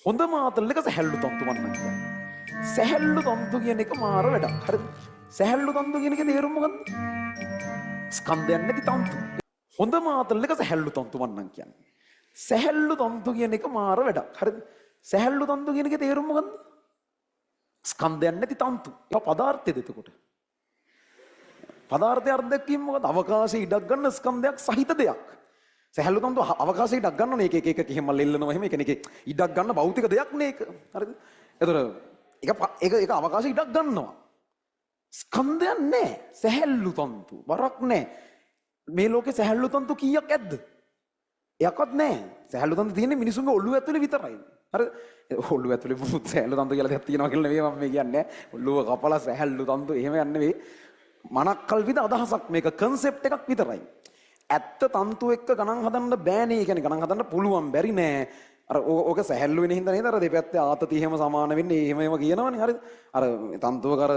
හොඳම ආතල් එක සැහැල්ලු තන්තු වන්නන් කියන්නේ. සැහැල්ලු තන්තු කියන එක මාර වැඩක්. හරිද? සැහැල්ලු තන්තු කියන එකේ තේරුම මොකද්ද? ස්කන්ධයන් නැති තන්තු. හොඳම ආතල් එක සැහැල්ලු තන්තු වන්නන් කියන්නේ. සැහැල්ලු තන්තු කියන එක මාර වැඩක්. හරිද? සැහැල්ලු තන්තු කියන එකේ තේරුම මොකද්ද? ස්කන්ධයන් නැති තන්තු. ඒක පදාර්ථයද එතකොට? පදාර්ථය අර්ථයක් කියන්නේ මොකද? අවකාශයේ ඉඩක් ගන්න ස්කන්ධයක් සහිත දෙයක්. සැහැල්ලු තන්තු අවකාශයේ ඉඩක් ගන්නවනේ එක එහෙම ලෙල්ලනවා එහෙම එක ඉඩක් ගන්න භෞතික දෙයක් නේ ඒක. හරිද? එතකොට ඒක අවකාශයේ ඉඩක් ගන්නවා. ස්කන්ධයක් නැහැ. සැහැල්ලු තන්තු. වරක් නැහැ. මේ ලෝකේ සැහැල්ලු තන්තු කීයක් ඇද්ද? එකක්වත් නැහැ. සැහැල්ලු තන්තු තියෙන්නේ මිනිසුන්ගේ ඔළුව ඇතුලේ විතරයි. හරිද? ඔළුව ඇතුලේ මුත් සැහැල්ලු තන්තු කියලා දෙයක් තියෙනවා කියලා නෙවෙයි මම මේ කියන්නේ. ඔළුව කපලා සැහැල්ලු තන්තු එහෙම යන්නේ නෙවෙයි. මනක්කල්පිත අදහසක් මේක කන්සෙප්ට් එකක් විතරයි. ඇත්ත තන්තු එක්ක ගණන් හදන්න බෑනේ. ඒ කියන්නේ ගණන් හදන්න පුළුවන් බැරි නෑ. අර ඕක සැහැල්ලු වෙන හින්දා නේද අර දෙපැත්තේ ආතතිය එහෙම සමාන වෙන්නේ. එහෙම කියනවනේ. හරිද? අර තන්තුවක අර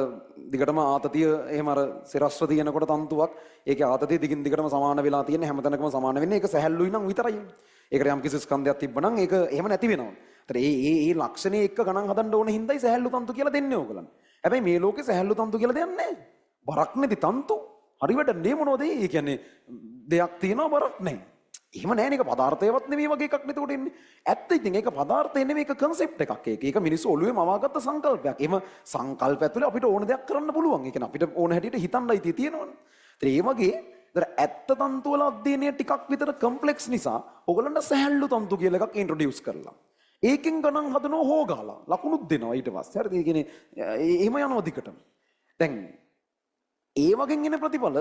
දිගටම ආතතිය එහෙම අර සිරස්ව තියෙනකොට තන්තුවක් ඒකේ ආතතිය දිගින් දිගටම සමාන වෙලා තියෙන හැමතැනකම සමාන වෙන්නේ. ඒක සැහැල්ලුයි නම් විතරයි. ඒකට යම් කිසි ස්කන්ධයක් තිබ්බනම් ඒක එහෙම නැති වෙනවා. ඒතර ඒ ලක්ෂණේ එක්ක ගණන් හදන්න ඕන හින්දායි සැහැල්ලු තන්තු කියලා දෙන්නේ ඕගලන්. හැබැයි මේ ලෝකේ සැහැල්ලු තන්තු කියලා දෙයක් නැහැ. බරක් නැති තන්තු. හරි වැඩ නේ මොනවද? ඒ කියන්නේ දෙයක් තියෙනවා බරක් නැහැ. එහෙම නැහැ නේ. ඒක පදාර්ථයවත් නෙමෙයි වගේ එකක් නේද උඩ එන්නේ. ඇත්ත ඉතින් ඒක පදාර්ථය නෙමෙයි. ඒක කන්සෙප්ට් එකක්. ඒක මිනිස්සු ඔළුවේ මවාගත්ත සංකල්පයක්. එහෙම සංකල්ප ඇතුලේ අපිට ඕන දෙයක් කරන්න පුළුවන්. ඒ කියන්නේ අපිට ඕන හැටියට හිතන්නයි තියෙනවනේ. ඒ වගේ ඇත්ත තන්තු වල අධ්‍යයනය ටිකක් විතර කම්ප්ලෙක්ස් නිසා ඔයගලන්ට සැහැල්ලු තන්තු කියලා එකක් ඉන්ට්‍රොඩියුස් කරලා. ඒකෙන් ගණන් හදනවා හොගාලා. ලකුණුත් දෙනවා ඊට පස්සේ. හරිද? ඒ කියන්නේ එහෙම යනවා දිගටම. දැන් ඒ වගේ එන ප්‍රතිඵල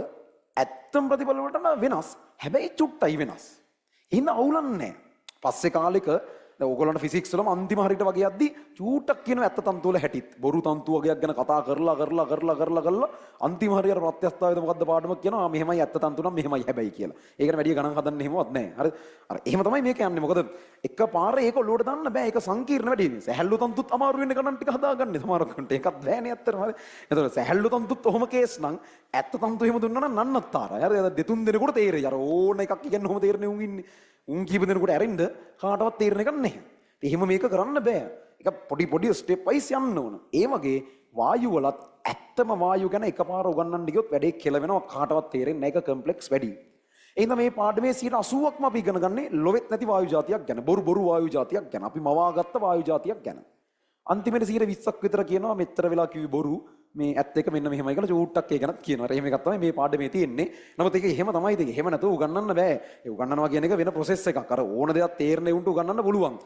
ඇත්තම ප්‍රතිඵල වලට වෙනස්. හැබැයි චුට්ටයි වෙනස්. එහෙනම් අවුලන්නේ නැහැ. පස්සේ කාලෙක දැන් ඕගොල්ලන්ට ෆිසික්ස් වලම අන්තිම හරියට වගේ යද්දි චූට්ටක් කියන ඇත්ත තන්තු වල හැටිත් බොරු තන්තු වගේක් ගැන කතා කරලා අන්තිම හරියට ප්‍රත්‍යස්ථාවයද මොකද්ද පාඩමක් කියනවා මෙහෙමයි ඇත්ත තන්තු නම් මෙහෙමයි හැබැයි කියලා. ඒකට වැඩි ගණන් හදන්න එහෙමවත් නැහැ. හරි. අර එහෙම තමයි මේක යන්නේ. මොකද එකපාරේ ඒක ඔලුවට දාන්න බෑ. ඒක සංකීර්ණ වැඩි නේ. සැහැල්ලු තන්තුත් අමාරු වෙන්නේ ගණන් ටික හදාගන්නේ සමහරකට. ඒකත් බෑනේ ඇත්තටම. හරි. එතකොට සැහැල්ලු තන්තුත් ඔහොම කේස් නම් ඇත්ත තන්තු එහෙම දුන්නා නම් නන්නත්තරයි. හරි. දෙතුන් දෙනෙකුට තේරෙයි. අර ඕන එකක් කියන්නේ ඔහොම තේරෙන්නේ උන් ඉන්නේ. උන් කීප දෙනෙකුට ඇරෙන්න කාටවත් තේරෙන එකක් නැහැ. එහෙම මේක කරන්න බෑ. ඒක පොඩි ස්ටෙප් වයිස් යන්න ඕන. ඒ වගේ වායු වලත් ඇත්තම වායු ගැන එකපාර උගන්වන්න ගියොත් වැඩේ කෙලවෙනවා කාටවත් තේරෙන්නේ නැහැ. ඒක කම්ප්ලෙක්ස් වැඩි. එහෙනම් මේ පාඩමේ 80%ක්ම අපි ඉගෙන ගන්නේ ලොවෙත් නැති වායු జాතියක් ගැන. බොරු වායු జాතියක් ගැන. අපි මවාගත්ත වායු జాතියක් ගැන. අන්තිමට 20%ක් විතර කියනවා මෙතර වෙලා කිව්වේ බොරු. මේ ඇත්ත එක මෙන්න මෙහෙමයි කියලා චූට්ටක් ඒ ගැනත් කියනවා. එහෙම එකක් තමයි මේ පාඩමේ තියෙන්නේ. නමුත් ඒක එහෙම තමයි තියෙන්නේ. එහෙම නැතුව උගන්වන්න බෑ. ඒ උගන්වනවා කියන එක වෙන ප්‍රොසෙස් එකක්. අර ඕන දෙයක් තේරෙන්නේ උන්ට උගන්වන්න පුළුවන්.